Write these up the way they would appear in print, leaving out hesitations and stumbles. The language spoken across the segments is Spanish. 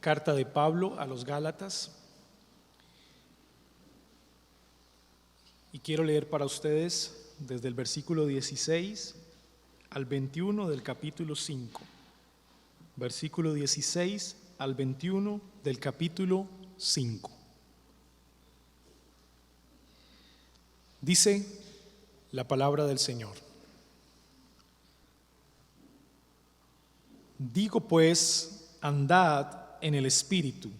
carta de Pablo a los Gálatas. Y quiero leer para ustedes desde el versículo 16 al 21 del capítulo 5. Versículo 16 al 21 del capítulo 5. Dice la palabra del Señor: Digo pues, andad en el Espíritu,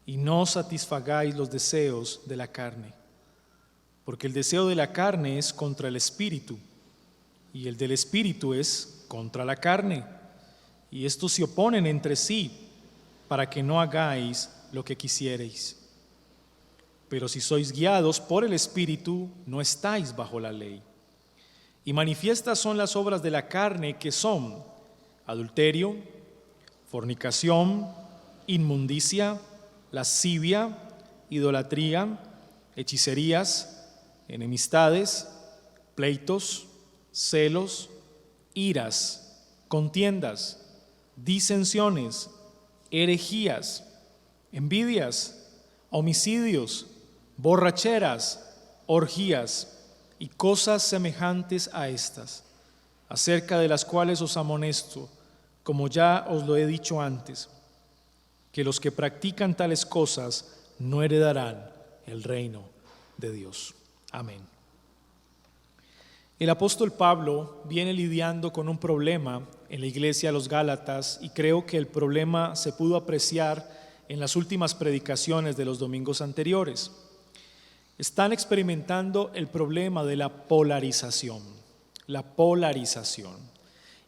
y no satisfagáis los deseos de la carne, porque el deseo de la carne es contra el Espíritu, y el del Espíritu es contra la carne, y estos se oponen entre sí, para que no hagáis lo que quisiereis. Pero si sois guiados por el Espíritu, no estáis bajo la ley. Y manifiestas son las obras de la carne, que son adulterio, fornicación, inmundicia, lascivia, idolatría, hechicerías, enemistades, pleitos, celos, iras, contiendas, disensiones, herejías, envidias, homicidios, borracheras, orgías y cosas semejantes a estas, acerca de las cuales os amonesto, como ya os lo he dicho antes, que los que practican tales cosas no heredarán el reino de Dios. Amén. El apóstol Pablo viene lidiando con un problema en la iglesia de los Gálatas, y creo que el problema se pudo apreciar en las últimas predicaciones de los domingos anteriores. Están experimentando el problema de la polarización. La polarización.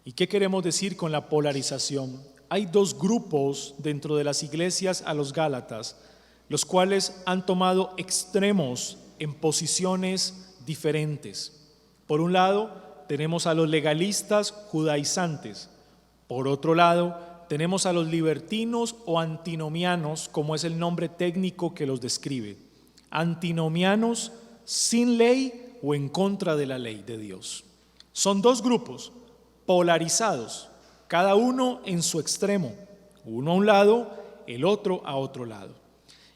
¿Y qué queremos decir con la polarización? Hay dos grupos dentro de las iglesias a los Gálatas, los cuales han tomado extremos en posiciones diferentes. Por un lado, tenemos a los legalistas judaizantes. Por otro lado, tenemos a los libertinos o antinomianos, como es el nombre técnico que los describe. Antinomianos sin ley o en contra de la ley de Dios. Son dos grupos polarizados, cada uno en su extremo, uno a un lado, el otro a otro lado.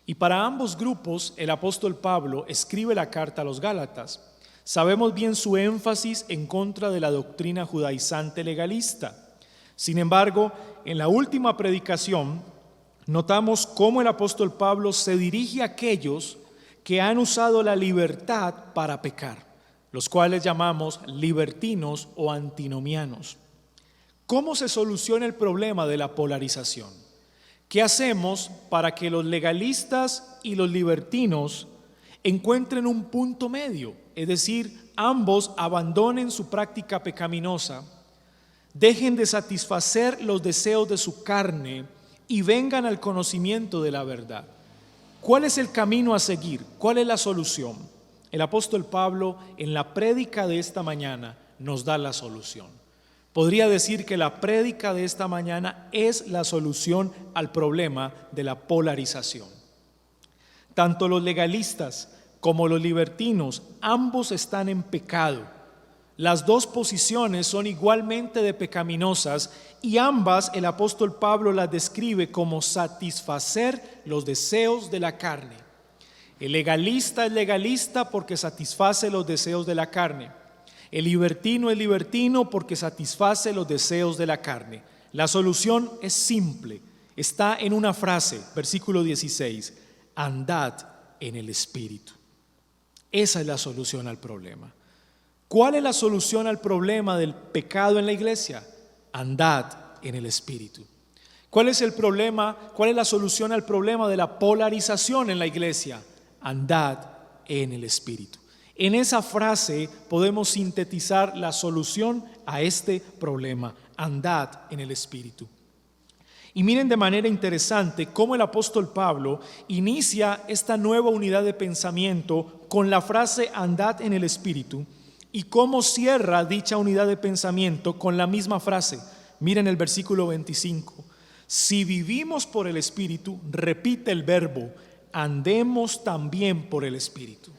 Y para ambos grupos el apóstol Pablo escribe la carta a los Gálatas. Sabemos bien su énfasis en contra de la doctrina judaizante legalista. Sin embargo, en la última predicación notamos cómo el apóstol Pablo se dirige a aquellos que han usado la libertad para pecar, los cuales llamamos libertinos o antinomianos. ¿Cómo se soluciona el problema de la polarización? ¿Qué hacemos para que los legalistas y los libertinos encuentren un punto medio? Es decir, ambos abandonen su práctica pecaminosa, dejen de satisfacer los deseos de su carne y vengan al conocimiento de la verdad. ¿Cuál es el camino a seguir? ¿Cuál es la solución? El apóstol Pablo en la prédica de esta mañana nos da la solución. Podría decir que la prédica de esta mañana es la solución al problema de la polarización. Tanto los legalistas como los libertinos, ambos están en pecado. Las dos posiciones son igualmente de pecaminosas, y ambas el apóstol Pablo las describe como satisfacer los deseos de la carne. El legalista es legalista porque satisface los deseos de la carne. El libertino es libertino porque satisface los deseos de la carne. La solución es simple, está en una frase, versículo 16: andad en el Espíritu. Esa es la solución al problema. ¿Cuál es la solución al problema del pecado en la iglesia? Andad en el Espíritu. ¿Cuál es el problema? ¿Cuál es la solución al problema de la polarización en la iglesia? Andad en el Espíritu. En esa frase podemos sintetizar la solución a este problema: andad en el Espíritu. Y miren de manera interesante cómo el apóstol Pablo inicia esta nueva unidad de pensamiento con la frase andad en el Espíritu, y cómo cierra dicha unidad de pensamiento con la misma frase. Miren el versículo 25. Si vivimos por el Espíritu, repite el verbo, andemos también por el Espíritu.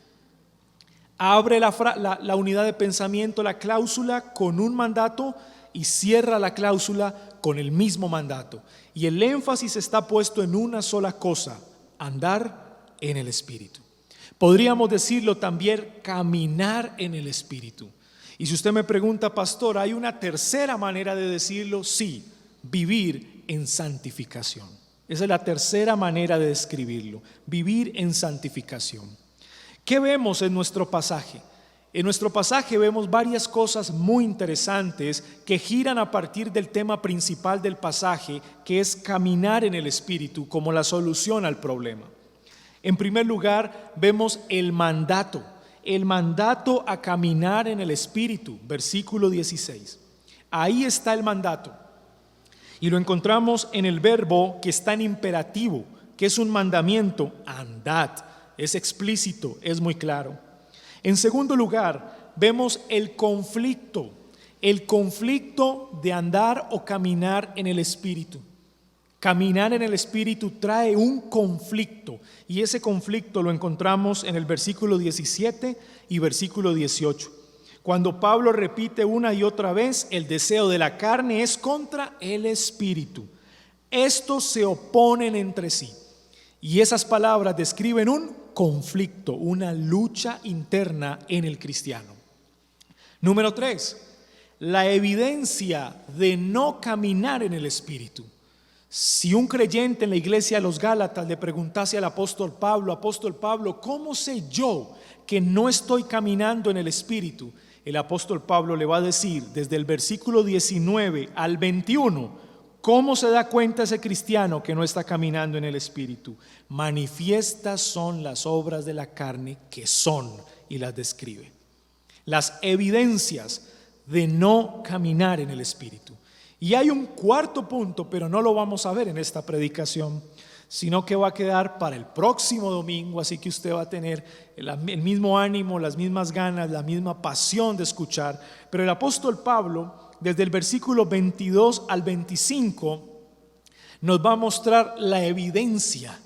Abre la unidad de pensamiento, la cláusula, con un mandato, y cierra la cláusula con el mismo mandato. Y el énfasis está puesto en una sola cosa: andar en el Espíritu. Podríamos decirlo también, caminar en el Espíritu. Y si usted me pregunta, pastor, ¿hay una tercera manera de decirlo? Sí, vivir en santificación. Esa es la tercera manera de describirlo, vivir en santificación. ¿Qué vemos en nuestro pasaje? En nuestro pasaje vemos varias cosas muy interesantes que giran a partir del tema principal del pasaje, que es caminar en el Espíritu como la solución al problema. En primer lugar, vemos el mandato a caminar en el Espíritu, versículo 16. Ahí está el mandato. Y lo encontramos en el verbo que está en imperativo, que es un mandamiento, andad. Es explícito, es muy claro. En segundo lugar, vemos el conflicto de andar o caminar en el Espíritu. Caminar en el Espíritu trae un conflicto, y ese conflicto lo encontramos en el versículo 17 y versículo 18. Cuando Pablo repite una y otra vez, el deseo de la carne es contra el Espíritu. Estos se oponen entre sí. Y esas palabras describen un conflicto, una lucha interna en el cristiano. Número 3, la evidencia de no caminar en el Espíritu. Si un creyente en la iglesia de los Gálatas le preguntase al apóstol Pablo, ¿cómo sé yo que no estoy caminando en el Espíritu? El apóstol Pablo le va a decir desde el versículo 19 al 21, ¿cómo se da cuenta ese cristiano que no está caminando en el Espíritu? Manifiestas son las obras de la carne, que son, y las describe. Las evidencias de no caminar en el Espíritu. Y hay un cuarto punto, pero no lo vamos a ver en esta predicación, sino que va a quedar para el próximo domingo, así que usted va a tener el mismo ánimo, las mismas ganas, la misma pasión de escuchar. Pero el apóstol Pablo, desde el versículo 22 al 25, nos va a mostrar la evidencia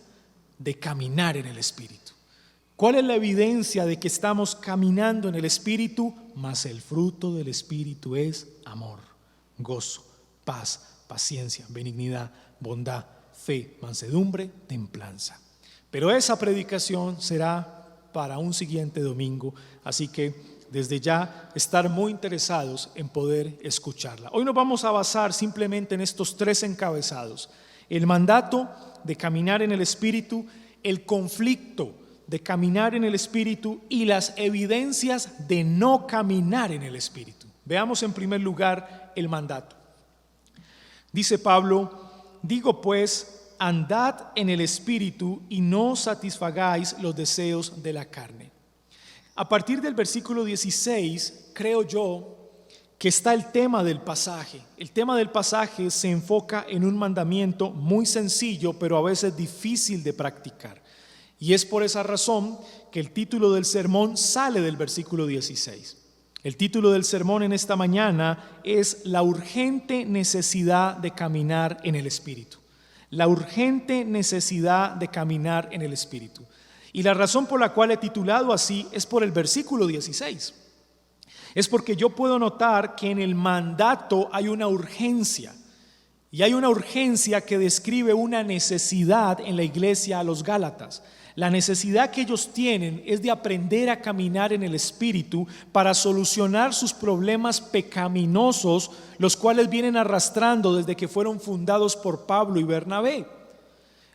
de caminar en el Espíritu. ¿Cuál es la evidencia de que estamos caminando en el Espíritu? Mas el fruto del Espíritu es amor, gozo, paz, paciencia, benignidad, bondad, fe, mansedumbre, templanza. Pero esa predicación será para un siguiente domingo, así que desde ya estar muy interesados en poder escucharla. Hoy nos vamos a basar simplemente en estos 3 encabezados: el mandato de caminar en el Espíritu, el conflicto de caminar en el Espíritu y las evidencias de no caminar en el Espíritu. Veamos en primer lugar el mandato. Dice Pablo: digo pues, andad en el Espíritu y no satisfagáis los deseos de la carne. A partir del versículo 16, creo yo que está el tema del pasaje. El tema del pasaje se enfoca en un mandamiento muy sencillo, pero a veces difícil de practicar. Y es por esa razón que el título del sermón sale del versículo 16. El título del sermón en esta mañana es la urgente necesidad de caminar en el Espíritu. La urgente necesidad de caminar en el Espíritu. Y la razón por la cual he titulado así es por el versículo 16. Es porque yo puedo notar que en el mandato hay una urgencia. Y hay una urgencia que describe una necesidad en la iglesia a los Gálatas. La necesidad que ellos tienen es de aprender a caminar en el Espíritu para solucionar sus problemas pecaminosos, los cuales vienen arrastrando desde que fueron fundados por Pablo y Bernabé.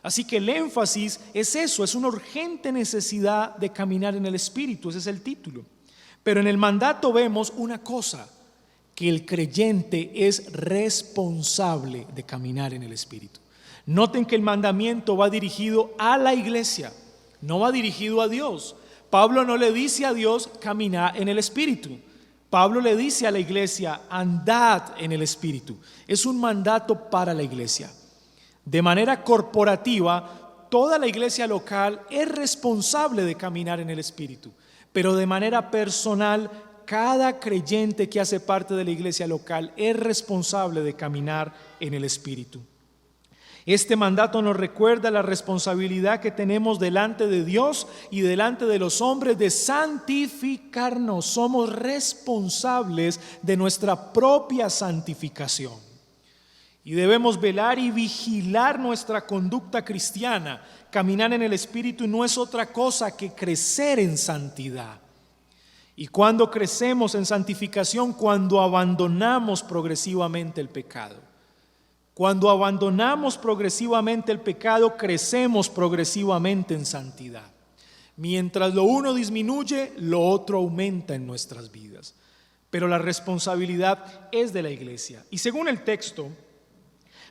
Así que el énfasis es eso, es una urgente necesidad de caminar en el Espíritu, ese es el título. Pero en el mandato vemos una cosa, que el creyente es responsable de caminar en el Espíritu. Noten que el mandamiento va dirigido a la iglesia, no va dirigido a Dios. Pablo no le dice a Dios, camina en el Espíritu. Pablo le dice a la iglesia, andad en el Espíritu. Es un mandato para la iglesia. De manera corporativa, toda la iglesia local es responsable de caminar en el Espíritu. Pero de manera personal, cada creyente que hace parte de la iglesia local es responsable de caminar en el Espíritu. Este mandato nos recuerda la responsabilidad que tenemos delante de Dios y delante de los hombres de santificarnos. Somos responsables de nuestra propia santificación. Y debemos velar y vigilar nuestra conducta cristiana. Caminar en el Espíritu no es otra cosa que crecer en santidad. Y cuando crecemos en santificación, cuando abandonamos progresivamente el pecado. Cuando abandonamos progresivamente el pecado, crecemos progresivamente en santidad. Mientras lo uno disminuye, lo otro aumenta en nuestras vidas. Pero la responsabilidad es de la iglesia. Y según el texto,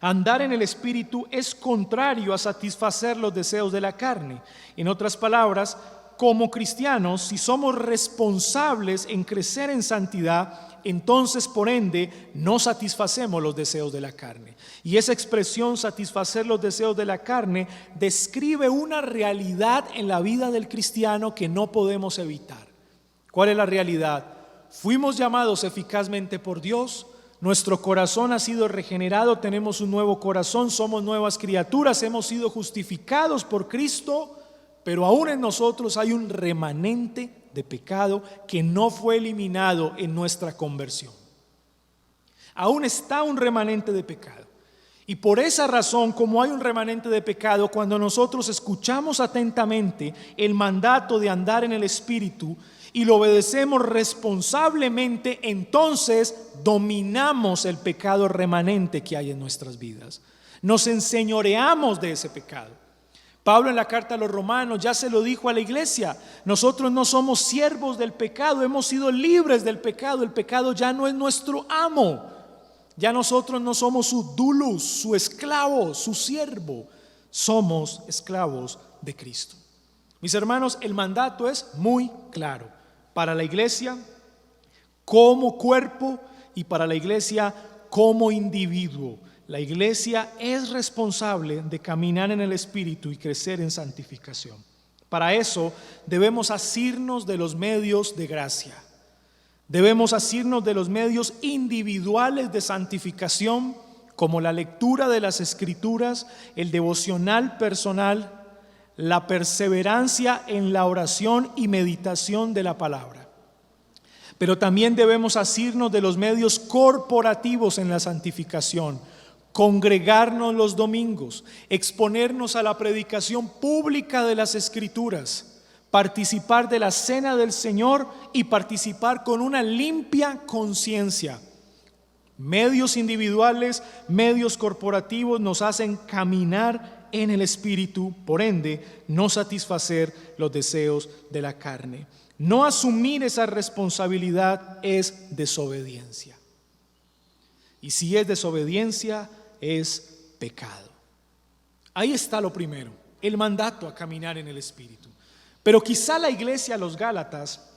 andar en el Espíritu es contrario a satisfacer los deseos de la carne. En otras palabras, como cristianos, si somos responsables en crecer en santidad, entonces por ende no satisfacemos los deseos de la carne. Y esa expresión, satisfacer los deseos de la carne, describe una realidad en la vida del cristiano que no podemos evitar. ¿Cuál es la realidad? Fuimos llamados eficazmente por Dios. Nuestro corazón ha sido regenerado, tenemos un nuevo corazón, somos nuevas criaturas, hemos sido justificados por Cristo, pero aún en nosotros hay un remanente de pecado que no fue eliminado en nuestra conversión. Aún está un remanente de pecado. Y por esa razón, como hay un remanente de pecado, cuando nosotros escuchamos atentamente el mandato de andar en el Espíritu y lo obedecemos responsablemente, entonces dominamos el pecado remanente que hay en nuestras vidas. Nos enseñoreamos de ese pecado. Pablo en la carta a los Romanos ya se lo dijo a la iglesia: nosotros no somos siervos del pecado, hemos sido libres del pecado. El pecado ya no es nuestro amo. Ya nosotros no somos su doulos, su esclavo, su siervo. Somos esclavos de Cristo. Mis hermanos, el mandato es muy claro para la iglesia como cuerpo y para la iglesia como individuo. La iglesia es responsable de caminar en el Espíritu y crecer en santificación. Para eso debemos asirnos de los medios de gracia. Debemos asirnos de los medios individuales de santificación, como la lectura de las Escrituras, el devocional personal, la perseverancia en la oración y meditación de la palabra. Pero también debemos asirnos de los medios corporativos en la santificación, congregarnos los domingos, exponernos a la predicación pública de las Escrituras, participar de la cena del Señor y participar con una limpia conciencia. Medios individuales, medios corporativos nos hacen caminar en el Espíritu, por ende, no satisfacer los deseos de la carne. No asumir esa responsabilidad es desobediencia. Y si es desobediencia, es pecado. Ahí está lo primero, el mandato a caminar en el Espíritu. Pero quizá la iglesia, los Gálatas,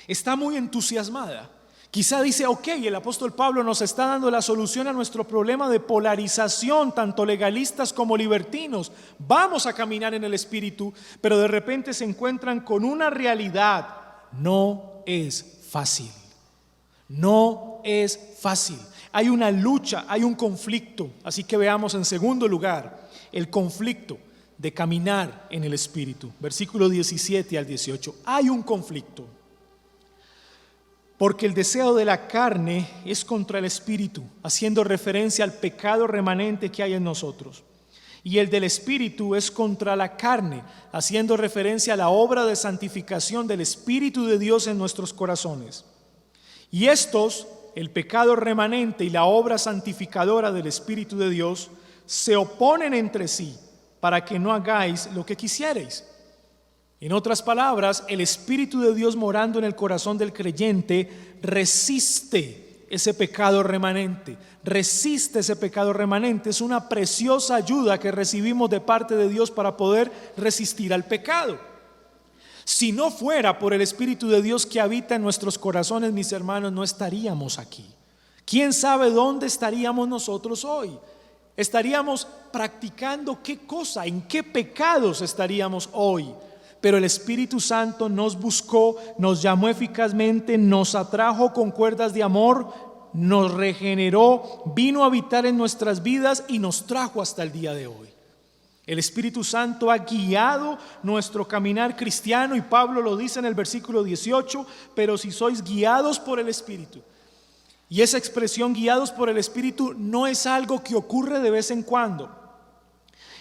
está muy entusiasmada. Quizá dice: ok, el apóstol Pablo nos está dando la solución a nuestro problema de polarización, tanto legalistas como libertinos. Vamos a caminar en el Espíritu, pero de repente se encuentran con una realidad. No es fácil. No es fácil. Hay una lucha, hay un conflicto. Así que veamos en segundo lugar el conflicto de caminar en el Espíritu. Versículo 17 al 18. Hay un conflicto. Porque el deseo de la carne es contra el Espíritu, haciendo referencia al pecado remanente que hay en nosotros. Y el del Espíritu es contra la carne, haciendo referencia a la obra de santificación del Espíritu de Dios en nuestros corazones. Y estos, el pecado remanente y la obra santificadora del Espíritu de Dios, se oponen entre sí para que no hagáis lo que quisierais. En otras palabras, el Espíritu de Dios morando en el corazón del creyente resiste ese pecado remanente. Resiste ese pecado remanente. Es una preciosa ayuda que recibimos de parte de Dios para poder resistir al pecado. Si no fuera por el Espíritu de Dios que habita en nuestros corazones, mis hermanos, no estaríamos aquí. ¿Quién sabe dónde estaríamos nosotros hoy? Estaríamos practicando qué cosa, en qué pecados estaríamos hoy. Pero el Espíritu Santo nos buscó, nos llamó eficazmente, nos atrajo con cuerdas de amor, nos regeneró, vino a habitar en nuestras vidas y nos trajo hasta el día de hoy. El Espíritu Santo ha guiado nuestro caminar cristiano y Pablo lo dice en el versículo 18, pero si sois guiados por el Espíritu. Y esa expresión guiados por el Espíritu no es algo que ocurre de vez en cuando.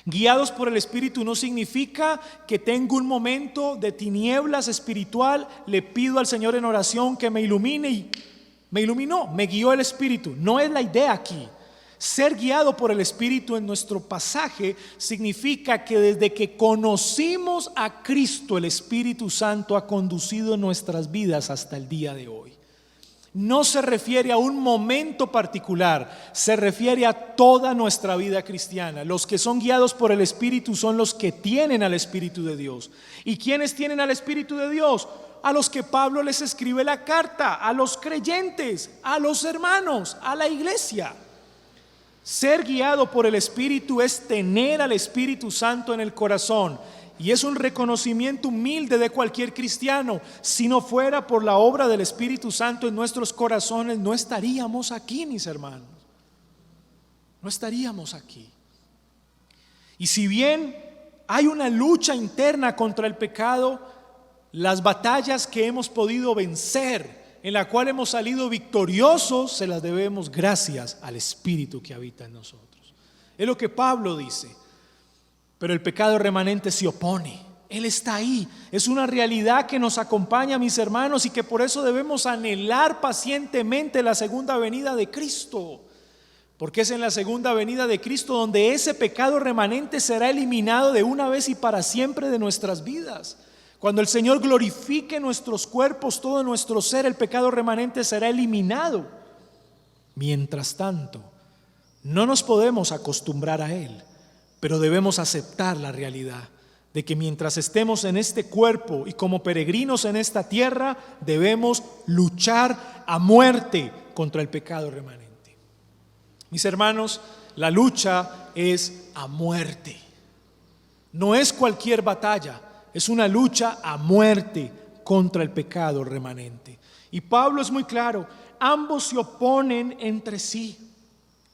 Guiados por el Espíritu no significa que tengo un momento de tinieblas espiritual, le pido al Señor en oración que me ilumine y me iluminó, me guió el Espíritu. No es la idea aquí. Ser guiado por el Espíritu en nuestro pasaje significa que desde que conocimos a Cristo, el Espíritu Santo ha conducido nuestras vidas hasta el día de hoy. No se refiere a un momento particular, se refiere a toda nuestra vida cristiana. Los que son guiados por el Espíritu son los que tienen al Espíritu de Dios. ¿Y quiénes tienen al Espíritu de Dios? A los que Pablo les escribe la carta, a los creyentes, a los hermanos, a la iglesia. Ser guiado por el Espíritu es tener al Espíritu Santo en el corazón. Y es un reconocimiento humilde de cualquier cristiano. Si no fuera por la obra del Espíritu Santo en nuestros corazones, no estaríamos aquí, mis hermanos. No estaríamos aquí. Y si bien hay una lucha interna contra el pecado, las batallas que hemos podido vencer, en la cual hemos salido victoriosos, se las debemos gracias al Espíritu que habita en nosotros. Es lo que Pablo dice. Pero el pecado remanente se opone. Él está ahí. Es una realidad que nos acompaña, mis hermanos, y que por eso debemos anhelar pacientemente la segunda venida de Cristo. Porque es en la segunda venida de Cristo donde ese pecado remanente será eliminado de una vez y para siempre de nuestras vidas. Cuando el Señor glorifique nuestros cuerpos, todo nuestro ser, el pecado remanente será eliminado. Mientras tanto, no nos podemos acostumbrar a Él. Pero debemos aceptar la realidad de que mientras estemos en este cuerpo y como peregrinos en esta tierra, debemos luchar a muerte contra el pecado remanente. Mis hermanos, la lucha es a muerte. No es cualquier batalla, es una lucha a muerte contra el pecado remanente. Y Pablo es muy claro, ambos se oponen entre sí.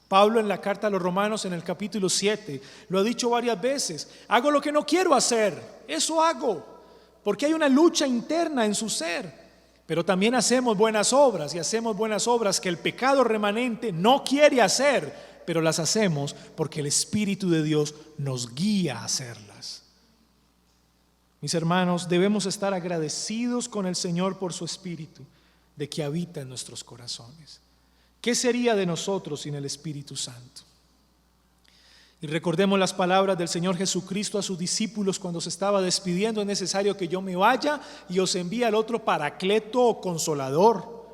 Pablo en la carta a los Romanos en el capítulo 7 lo ha dicho varias veces: hago lo que no quiero hacer, eso hago, porque hay una lucha interna en su ser. Pero también hacemos buenas obras, y hacemos buenas obras que el pecado remanente no quiere hacer, pero las hacemos porque el Espíritu de Dios nos guía a hacerlas. Mis hermanos, debemos estar agradecidos con el Señor por su Espíritu, de que habita en nuestros corazones. ¿Qué sería de nosotros sin el Espíritu Santo? Y recordemos las palabras del Señor Jesucristo a sus discípulos cuando se estaba despidiendo: es necesario que yo me vaya y os envíe al otro Paracleto o Consolador.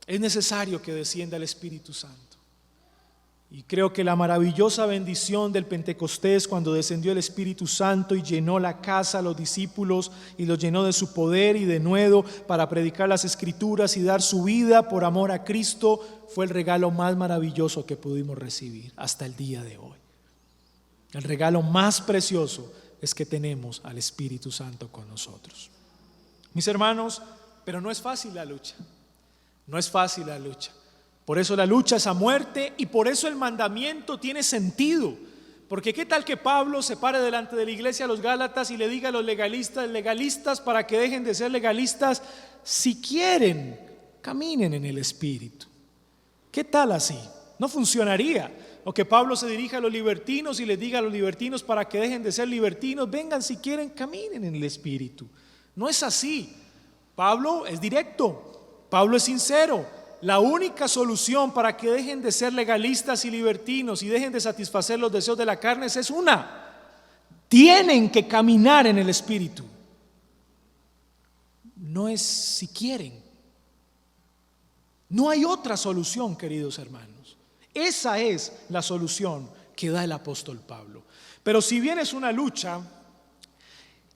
Es necesario que descienda el Espíritu Santo. Y creo que la maravillosa bendición del Pentecostés, cuando descendió el Espíritu Santo y llenó la casa a los discípulos y los llenó de su poder y de nuevo para predicar las Escrituras y dar su vida por amor a Cristo, fue el regalo más maravilloso que pudimos recibir hasta el día de hoy. El regalo más precioso es que tenemos al Espíritu Santo con nosotros. Mis hermanos, pero no es fácil la lucha. No es fácil la lucha. Por eso la lucha es a muerte y por eso el mandamiento tiene sentido. Porque qué tal que Pablo se pare delante de la iglesia a los Gálatas y le diga a los legalistas para que dejen de ser legalistas: si quieren, caminen en el Espíritu. ¿Qué tal así? No funcionaría. O que Pablo se dirija a los libertinos y les diga a los libertinos para que dejen de ser libertinos: vengan, si quieren, caminen en el Espíritu. No es así. Pablo es directo, Pablo es sincero. La única solución para que dejen de ser legalistas y libertinos y dejen de satisfacer los deseos de la carne es una: tienen que caminar en el Espíritu. No es si quieren. No hay otra solución, queridos hermanos. Esa es la solución que da el apóstol Pablo. Pero si bien es una lucha,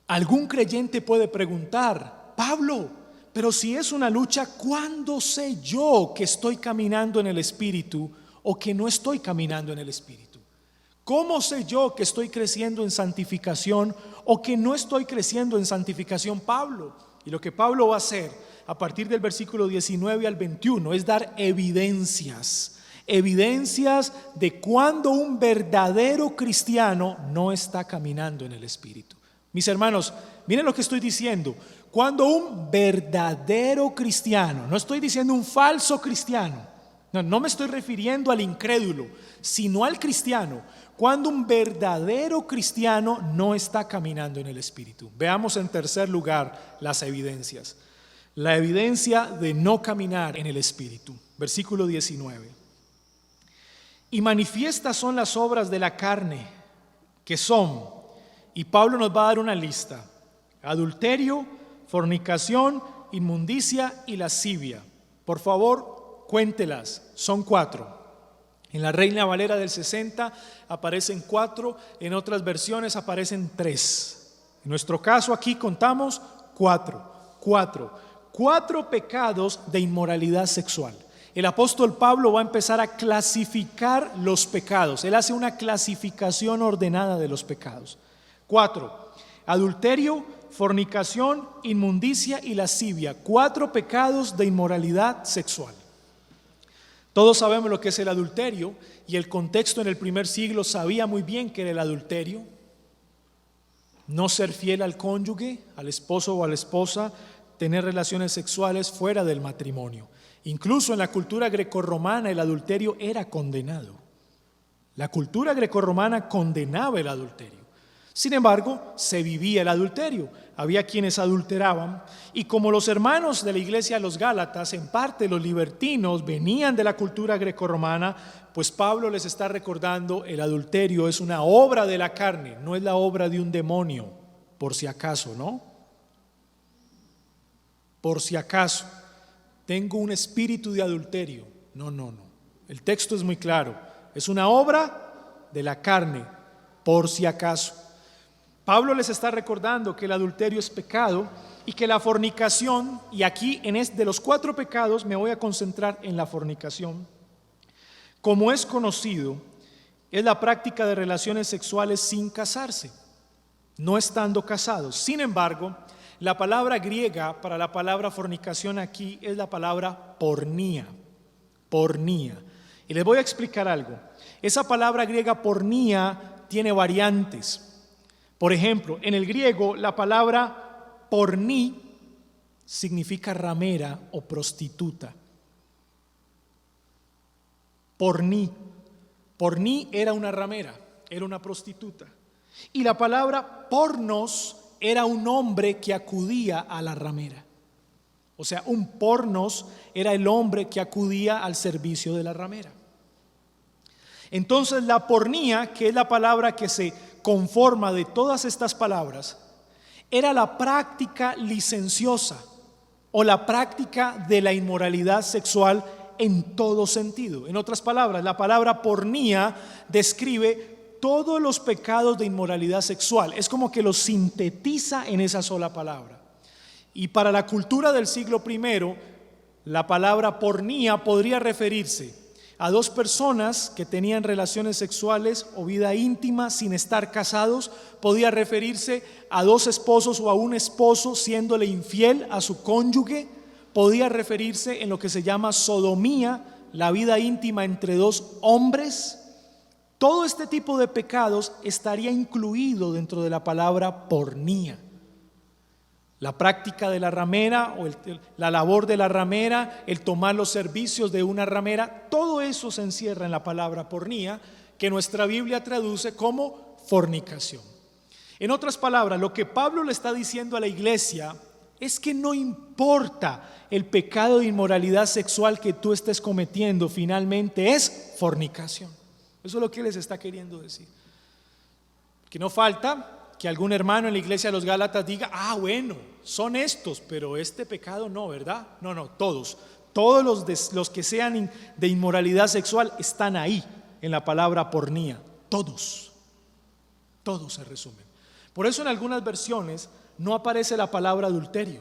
algún creyente puede preguntar: Pablo, pero si es una lucha, ¿cuándo sé yo que estoy caminando en el Espíritu o que no estoy caminando en el Espíritu? ¿Cómo sé yo que estoy creciendo en santificación o que no estoy creciendo en santificación? Pablo, y lo que Pablo va a hacer a partir del versículo 19 al 21, es dar evidencias de cuando un verdadero cristiano no está caminando en el Espíritu. Mis hermanos, miren lo que estoy diciendo. Cuando un verdadero cristiano, no estoy diciendo un falso cristiano, no me estoy refiriendo al incrédulo, sino al cristiano. Cuando un verdadero cristiano no está caminando en el Espíritu. Veamos en tercer lugar las evidencias. La evidencia de no caminar en el Espíritu. Versículo 19. Y manifiestas son las obras de la carne, que son, y Pablo nos va a dar una lista: adulterio, fornicación, inmundicia y lascivia. Por favor, cuéntelas, son 4. En la Reina Valera del 60 aparecen 4, en otras versiones aparecen 3. En nuestro caso aquí contamos 4 pecados de inmoralidad sexual. El apóstol Pablo va a empezar a clasificar los pecados. Él hace una clasificación ordenada de los pecados. 4, adulterio, fornicación, inmundicia y lascivia. 4 pecados de inmoralidad sexual. Todos sabemos lo que es el adulterio, y el contexto en el primer siglo sabía muy bien que era el adulterio: no ser fiel al cónyuge, al esposo o a la esposa, tener relaciones sexuales fuera del matrimonio. Incluso en la cultura grecorromana el adulterio era condenado. La cultura grecorromana condenaba el adulterio. Sin embargo, se vivía el adulterio. Había quienes adulteraban, y como los hermanos de la iglesia de los Gálatas, en parte los libertinos, venían de la cultura grecorromana, pues Pablo les está recordando: el adulterio es una obra de la carne, no es la obra de un demonio, por si acaso, ¿no? Por si acaso tengo un espíritu de adulterio. No. El texto es muy claro: es una obra de la carne, por si acaso. Pablo les está recordando que el adulterio es pecado y que la fornicación, y aquí de los 4 pecados me voy a concentrar en la fornicación, como es conocido, es la práctica de relaciones sexuales sin casarse, no estando casados. Sin embargo, la palabra griega para la palabra fornicación aquí es la palabra pornía. Y les voy a explicar algo. Esa palabra griega pornía tiene variantes. Por ejemplo, en el griego la palabra porní significa ramera o prostituta. Porní era una ramera, era una prostituta. Y la palabra pornos era un hombre que acudía a la ramera. O sea, un pornos era el hombre que acudía al servicio de la ramera. Entonces la pornía, que es la palabra que se conforma de todas estas palabras, era la práctica licenciosa o la práctica de la inmoralidad sexual en todo sentido. En otras palabras, la palabra pornía describe todos los pecados de inmoralidad sexual. Es como que los sintetiza en esa sola palabra. Y para la cultura del siglo I, la palabra pornía podría referirse a 2 personas que tenían relaciones sexuales o vida íntima sin estar casados. Podía referirse a 2 esposos o a un esposo siéndole infiel a su cónyuge. Podía referirse en lo que se llama sodomía, la vida íntima entre 2 hombres. Todo este tipo de pecados estaría incluido dentro de la palabra pornía. La práctica de la ramera o la labor de la ramera, el tomar los servicios de una ramera, todo eso se encierra en la palabra pornía, que nuestra Biblia traduce como fornicación. En otras palabras, lo que Pablo le está diciendo a la iglesia es que no importa el pecado de inmoralidad sexual que tú estés cometiendo, finalmente es fornicación. Eso es lo que les está queriendo decir. Que no falta que algún hermano en la igleya de los Gálatas diga: bueno, son estos, pero este pecado no, ¿verdad? No, todos los que sean de inmoralidad sexual están ahí en la palabra pornía. Todos se resumen. Por eso en algunas versiones no aparece la palabra adulterio.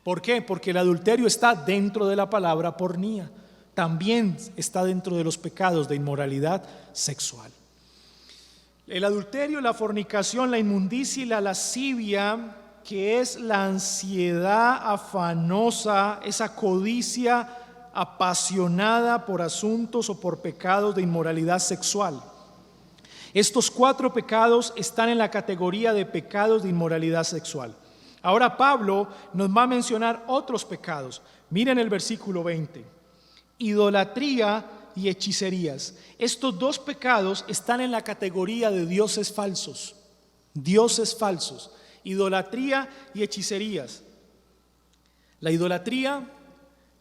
¿Por qué? Porque el adulterio está dentro de la palabra pornía. También está dentro de los pecados de inmoralidad sexual. El adulterio, la fornicación, la inmundicia y la lascivia, que es la ansiedad afanosa, esa codicia apasionada por asuntos o por pecados de inmoralidad sexual. Estos 4 pecados están en la categoría de pecados de inmoralidad sexual. Ahora Pablo nos va a mencionar otros pecados. Miren el versículo 20. Idolatría y hechicerías. Estos 2 pecados están en la categoría de dioses falsos. Dioses falsos. Idolatría y hechicerías. La idolatría,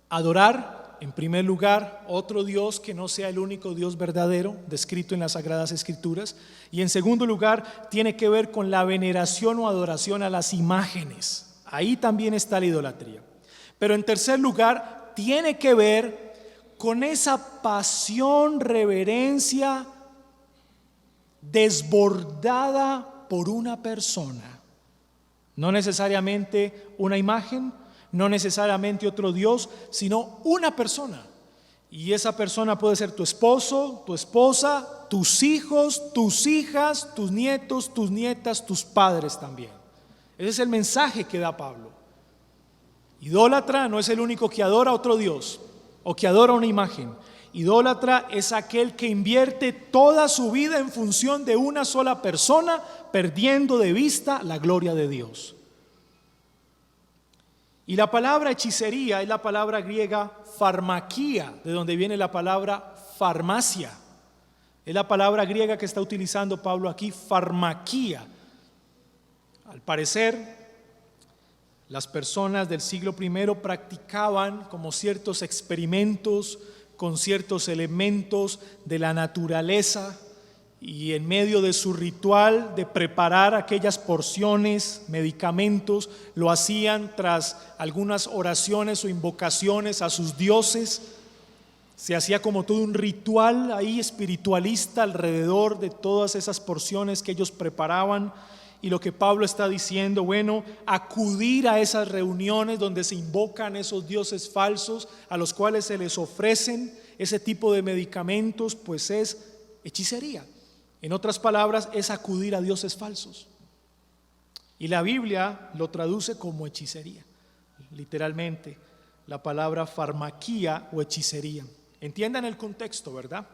adorar en primer lugar otro Dios que no sea el único Dios verdadero descrito en las Sagradas Escrituras, y en segundo lugar tiene que ver con la veneración o adoración a las imágenes. Ahí también está la idolatría. Pero en tercer lugar tiene que ver con esa pasión, reverencia desbordada por una persona. No necesariamente una imagen, no necesariamente otro Dios, sino una persona. Y esa persona puede ser tu esposo, tu esposa, tus hijos, tus hijas, tus nietos, tus nietas, tus padres también. Ese es el mensaje que da Pablo. Idólatra no es el único que adora a otro Dios o que adora una imagen. Idólatra es aquel que invierte toda su vida en función de una sola persona, perdiendo de vista la gloria de Dios. Y la palabra hechicería es la palabra griega farmaquía, de donde viene la palabra farmacia. Es la palabra griega que está utilizando Pablo aquí, farmaquía. Al parecer, las personas del siglo I practicaban como ciertos experimentos con ciertos elementos de la naturaleza, y en medio de su ritual de preparar aquellas porciones, medicamentos, lo hacían tras algunas oraciones o invocaciones a sus dioses. Se hacía como todo un ritual ahí espiritualista alrededor de todas esas porciones que ellos preparaban. Y lo que Pablo está diciendo, bueno, acudir a esas reuniones donde se invocan esos dioses falsos a los cuales se les ofrecen ese tipo de medicamentos, pues es hechicería. En otras palabras, es acudir a dioses falsos. Y la Biblia lo traduce como hechicería, literalmente, la palabra farmaquía o hechicería. Entiendan el contexto, ¿verdad?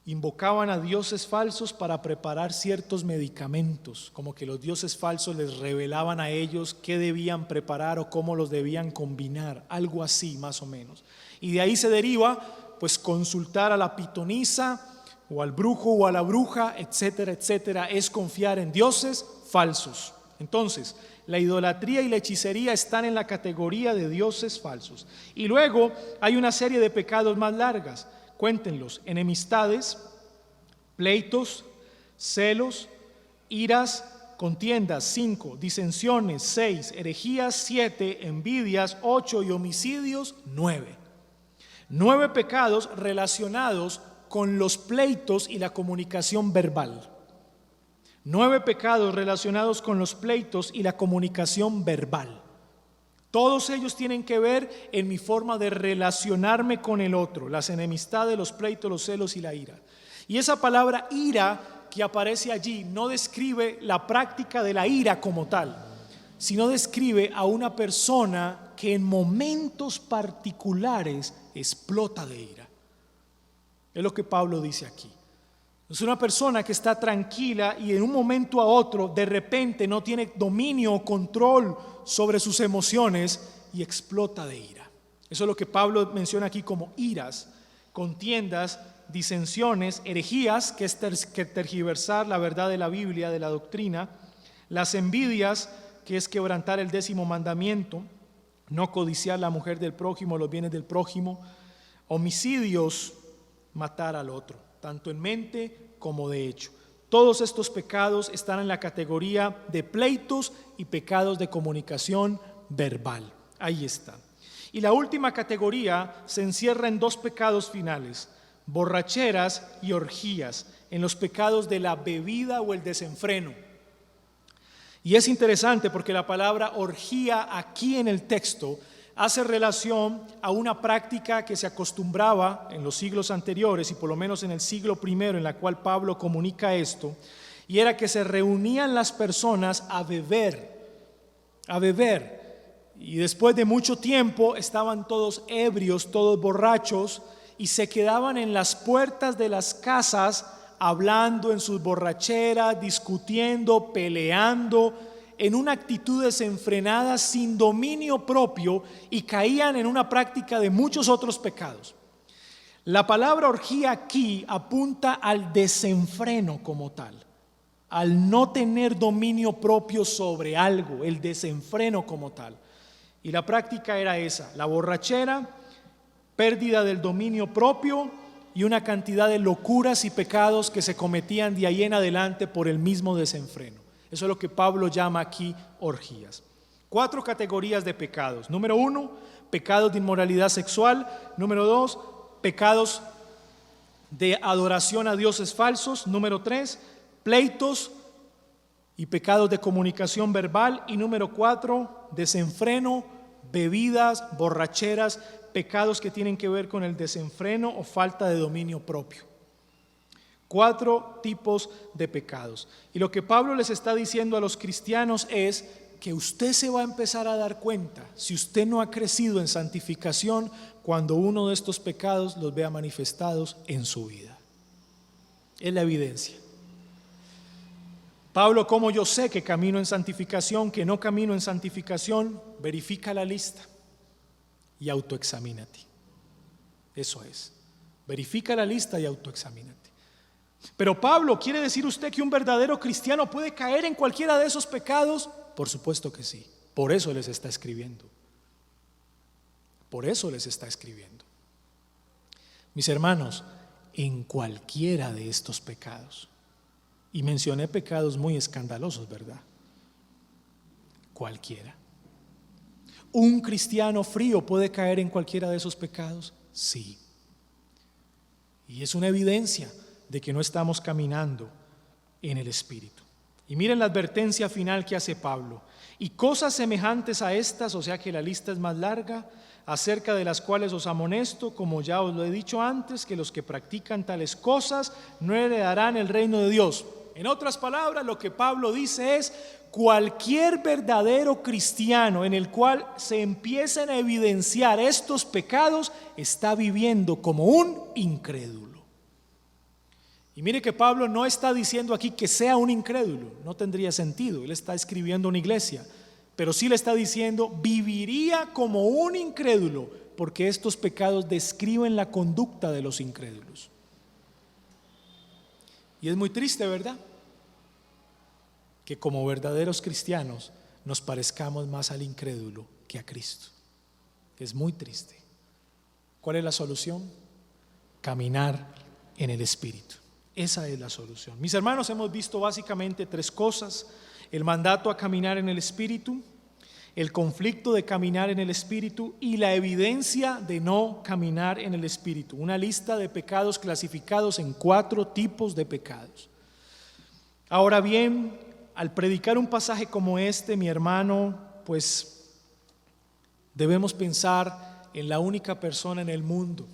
Invocaban a dioses falsos para preparar ciertos medicamentos, como que los dioses falsos les revelaban a ellos qué debían preparar o cómo los debían combinar, algo así más o menos. Y de ahí se deriva, pues, consultar a la pitonisa o al brujo o a la bruja, etcétera, etcétera, es confiar en dioses falsos. Entonces, la idolatría y la hechicería están en la categoría de dioses falsos. Y luego hay una serie de pecados más largas. Cuéntenlos: enemistades, pleitos, celos, iras, contiendas, 5, disensiones, 6, herejías, 7, envidias, 8 y homicidios, 9. 9 pecados relacionados con los pleitos y la comunicación verbal. 9 pecados relacionados con los pleitos y la comunicación verbal. Todos ellos tienen que ver en mi forma de relacionarme con el otro: las enemistades, los pleitos, los celos y la ira. Y esa palabra ira que aparece allí no describe la práctica de la ira como tal, sino describe a una persona que en momentos particulares explota de ira. Es lo que Pablo dice aquí. Es una persona que está tranquila y en un momento a otro de repente no tiene dominio o control sobre sus emociones y explota de ira. Eso es lo que Pablo menciona aquí como iras, contiendas, disensiones, herejías, que es tergiversar la verdad de la Biblia, de la doctrina, las envidias, que es quebrantar el 10º mandamiento, no codiciar la mujer del prójimo, los bienes del prójimo, homicidios, matar al otro, tanto en mente como de hecho. Todos estos pecados están en la categoría de pleitos y pecados de comunicación verbal. Ahí está. Y la última categoría se encierra en 2 pecados finales: borracheras y orgías, en los pecados de la bebida o el desenfreno. Y es interesante porque la palabra orgía aquí en el texto hace relación a una práctica que se acostumbraba en los siglos anteriores, y por lo menos en el siglo I, en la cual Pablo comunica esto, y era que se reunían las personas a beber a beber. Y después de mucho tiempo estaban todos ebrios, todos borrachos, y se quedaban en las puertas de las casas hablando en sus borracheras, discutiendo, peleando, en una actitud desenfrenada, sin dominio propio, y caían en una práctica de muchos otros pecados. La palabra orgía aquí apunta al desenfreno como tal, al no tener dominio propio sobre algo, el desenfreno como tal. Y la práctica era esa: la borrachera, pérdida del dominio propio y una cantidad de locuras y pecados que se cometían de ahí en adelante por el mismo desenfreno. Eso es lo que Pablo llama aquí orgías. 4 categorías de pecados. Número 1, pecados de inmoralidad sexual. Número 2, pecados de adoración a dioses falsos. Número 3, pleitos y pecados de comunicación verbal. Y número 4, desenfreno, bebidas, borracheras, pecados que tienen que ver con el desenfreno o falta de dominio propio. 4 tipos de pecados. Y lo que Pablo les está diciendo a los cristianos es que usted se va a empezar a dar cuenta, si usted no ha crecido en santificación, cuando uno de estos pecados los vea manifestados en su vida. Es la evidencia. Pablo, ¿cómo yo sé que camino en santificación, que no camino en santificación? Verifica la lista y autoexamínate. Eso es. Verifica la lista y autoexamínate. Pero Pablo, ¿quiere decir usted que un verdadero cristiano puede caer en cualquiera de esos pecados? Por supuesto que sí. Por eso les está escribiendo. Por eso les está escribiendo. Mis hermanos, en cualquiera de estos pecados. Y mencioné pecados muy escandalosos, ¿verdad? Cualquiera. ¿Un cristiano frío puede caer en cualquiera de esos pecados? Sí. Y es una evidencia de que no estamos caminando en el Espíritu. Y miren la advertencia final que hace Pablo. Y cosas semejantes a estas, o sea que la lista es más larga, acerca de las cuales os amonesto, como ya os lo he dicho antes, que los que practican tales cosas no heredarán el reino de Dios. En otras palabras, lo que Pablo dice es: cualquier verdadero cristiano en el cual se empiecen a evidenciar estos pecados está viviendo como un incrédulo. Y mire que Pablo no está diciendo aquí que sea un incrédulo, no tendría sentido, él está escribiendo una iglesia, pero sí le está diciendo viviría como un incrédulo, porque estos pecados describen la conducta de los incrédulos. Y es muy triste, ¿verdad?, que como verdaderos cristianos nos parezcamos más al incrédulo que a Cristo. Es muy triste. ¿Cuál es la solución? Caminar en el Espíritu. Esa es la solución. Mis hermanos, hemos visto básicamente 3 cosas: el mandato a caminar en el Espíritu, el conflicto de caminar en el Espíritu y la evidencia de no caminar en el Espíritu. Una lista de pecados clasificados en 4 tipos de pecados. Ahora bien, al predicar un pasaje como este, mi hermano, pues debemos pensar en la única persona en el mundo,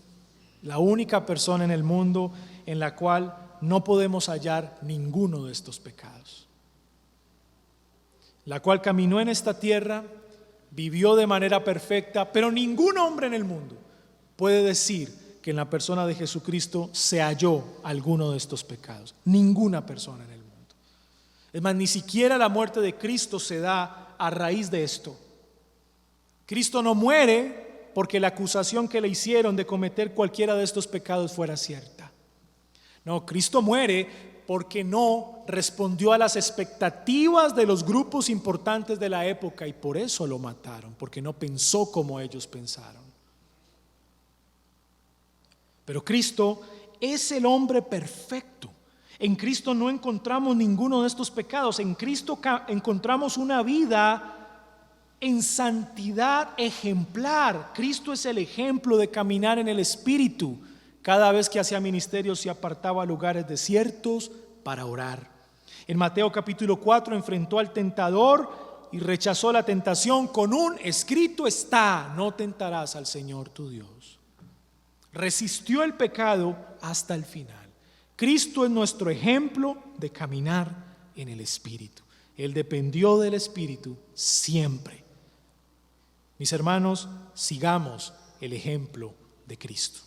la única persona en el mundo en la cual no podemos hallar ninguno de estos pecados, la cual caminó en esta tierra, vivió de manera perfecta, pero ningún hombre en el mundo puede decir que en la persona de Jesucristo se halló alguno de estos pecados. Ninguna persona en el mundo. Es más, ni siquiera la muerte de Cristo se da a raíz de esto. Cristo no muere porque la acusación que le hicieron de cometer cualquiera de estos pecados fuera cierta. No, Cristo muere porque no respondió a las expectativas de los grupos importantes de la época, y por eso lo mataron, porque no pensó como ellos pensaron. Pero Cristo es el hombre perfecto. En Cristo no encontramos ninguno de estos pecados. En Cristo encontramos una vida en santidad ejemplar. Cristo es el ejemplo de caminar en el Espíritu. Cada vez que hacía ministerio se apartaba a lugares desiertos para orar. En Mateo capítulo 4 enfrentó al tentador y rechazó la tentación con un: escrito está, no tentarás al Señor tu Dios. Resistió el pecado hasta el final. Cristo es nuestro ejemplo de caminar en el Espíritu. Él dependió del Espíritu siempre. Mis hermanos, sigamos el ejemplo de Cristo.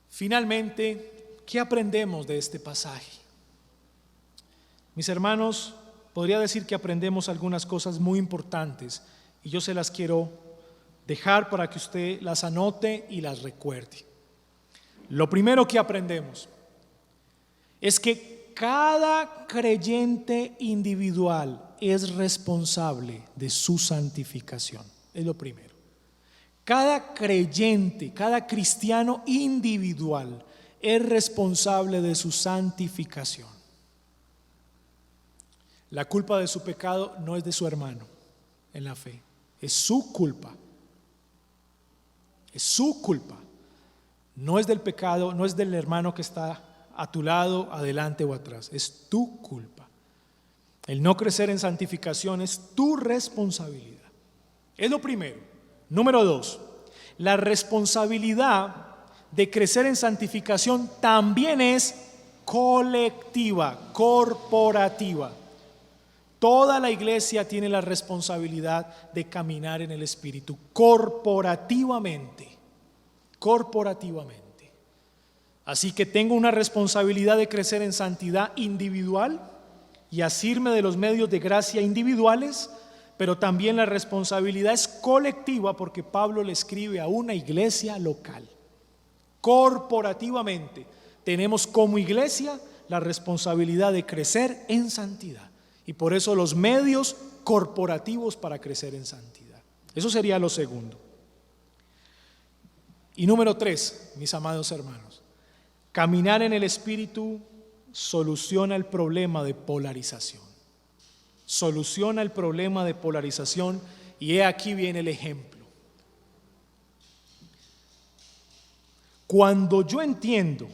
Finalmente, ¿qué aprendemos de este pasaje? Mis hermanos, podría decir que aprendemos algunas cosas muy importantes y yo se las quiero dejar para que usted las anote y las recuerde. Lo primero que aprendemos es que cada creyente individual es responsable de su santificación. Es lo primero. Cada creyente, cada cristiano individual es responsable de su santificación. La culpa de su pecado no es de su hermano en la fe, es su culpa. Es su culpa. No es del pecado, no es del hermano que está a tu lado, adelante o atrás. Es tu culpa. El no crecer en santificación es tu responsabilidad. Es lo primero. Número 2, la responsabilidad de crecer en santificación también es colectiva, corporativa. Toda la iglesia tiene la responsabilidad de caminar en el Espíritu corporativamente. Así que tengo una responsabilidad de crecer en santidad individual y asirme de los medios de gracia individuales, pero también la responsabilidad es colectiva porque Pablo le escribe a una iglesia local. Corporativamente tenemos como iglesia la responsabilidad de crecer en santidad. Y por eso los medios corporativos para crecer en santidad. Eso sería lo segundo. Y número 3, mis amados hermanos, caminar en el Espíritu soluciona el problema de polarización. Soluciona el problema de polarización y aquí viene el ejemplo. Cuando yo entiendo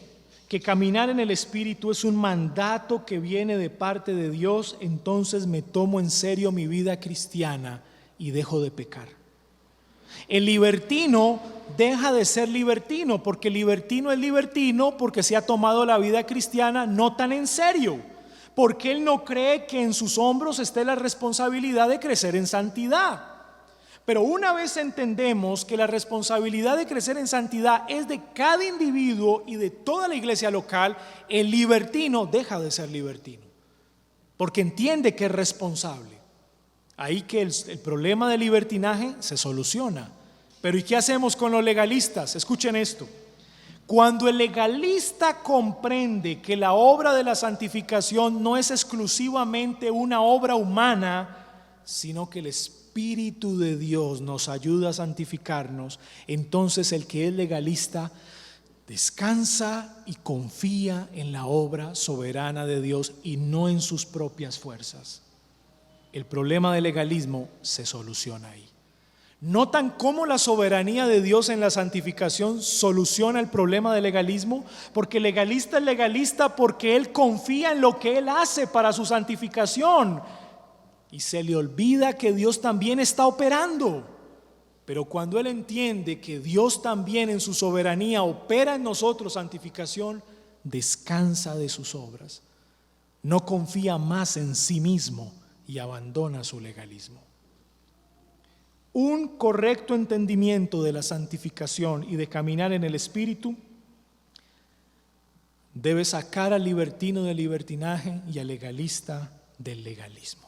que caminar en el Espíritu es un mandato que viene de parte de Dios, entonces me tomo en serio mi vida cristiana y dejo de pecar. El libertino deja de ser libertino porque el libertino es libertino porque se ha tomado la vida cristiana no tan en serio, porque él no cree que en sus hombros esté la responsabilidad de crecer en santidad. Pero una vez entendemos que la responsabilidad de crecer en santidad es de cada individuo y de toda la iglesia local, el libertino deja de ser libertino, porque entiende que es responsable. Ahí que el problema del libertinaje se soluciona. Pero ¿y qué hacemos con los legalistas? Escuchen esto. Cuando el legalista comprende que la obra de la santificación no es exclusivamente una obra humana, sino que el Espíritu de Dios nos ayuda a santificarnos, entonces el que es legalista descansa y confía en la obra soberana de Dios y no en sus propias fuerzas. El problema del legalismo se soluciona ahí. ¿Notan cómo la soberanía de Dios en la santificación soluciona el problema del legalismo? Porque el legalista es legalista porque él confía en lo que él hace para su santificación y se le olvida que Dios también está operando. Pero cuando él entiende que Dios también en su soberanía opera en nosotros santificación, descansa de sus obras, no confía más en sí mismo y abandona su legalismo. Un correcto entendimiento de la santificación y de caminar en el Espíritu debe sacar al libertino del libertinaje y al legalista del legalismo.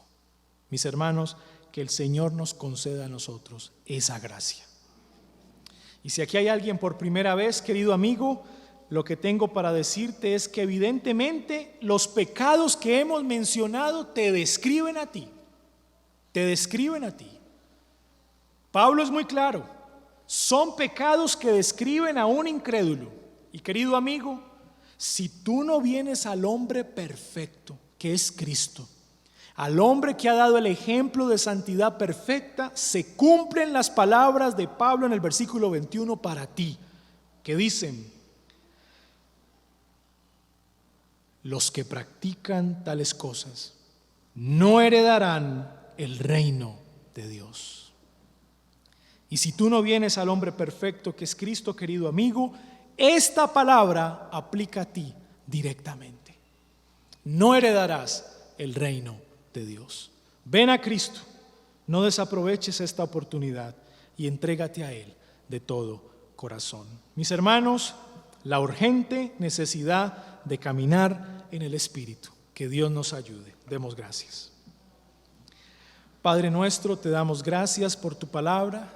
Mis hermanos, que el Señor nos conceda a nosotros esa gracia. Y si aquí hay alguien por primera vez, querido amigo, lo que tengo para decirte es que evidentemente los pecados que hemos mencionado te describen a ti. Te describen a ti. Pablo es muy claro, son pecados que describen a un incrédulo. Y querido amigo, si tú no vienes al hombre perfecto, que es Cristo, al hombre que ha dado el ejemplo de santidad perfecta, se cumplen las palabras de Pablo en el versículo 21 para ti, que dicen: los que practican tales cosas no heredarán el reino de Dios. Y si tú no vienes al hombre perfecto que es Cristo, querido amigo, esta palabra aplica a ti directamente. No heredarás el reino de Dios. Ven a Cristo, no desaproveches esta oportunidad y entrégate a Él de todo corazón. Mis hermanos, la urgente necesidad de caminar en el Espíritu. Que Dios nos ayude. Demos gracias. Padre nuestro, te damos gracias por tu palabra.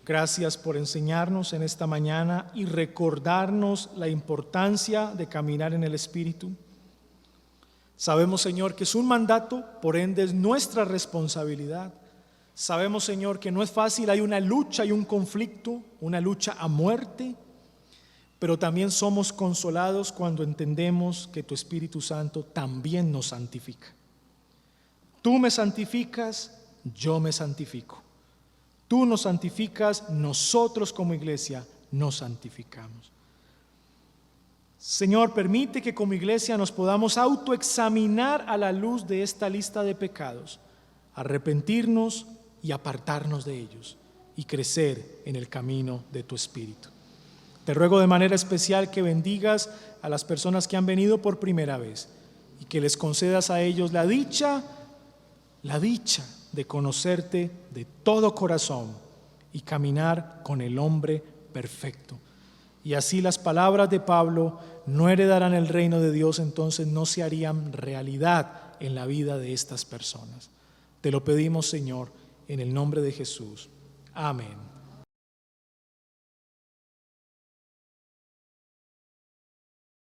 Gracias por enseñarnos en esta mañana y recordarnos la importancia de caminar en el Espíritu. Sabemos, Señor, que es un mandato, por ende es nuestra responsabilidad. Sabemos, Señor, que no es fácil, hay una lucha y un conflicto, una lucha a muerte, pero también somos consolados cuando entendemos que tu Espíritu Santo también nos santifica. Tú me santificas, yo me santifico. Tú nos santificas, nosotros como iglesia nos santificamos. Señor, permite que como iglesia nos podamos autoexaminar a la luz de esta lista de pecados, arrepentirnos y apartarnos de ellos y crecer en el camino de tu Espíritu. Te ruego de manera especial que bendigas a las personas que han venido por primera vez y que les concedas a ellos la dicha de conocerte de todo corazón y caminar con el hombre perfecto. Y así las palabras de Pablo no heredarán el reino de Dios, entonces no se harían realidad en la vida de estas personas. Te lo pedimos, Señor, en el nombre de Jesús. Amén.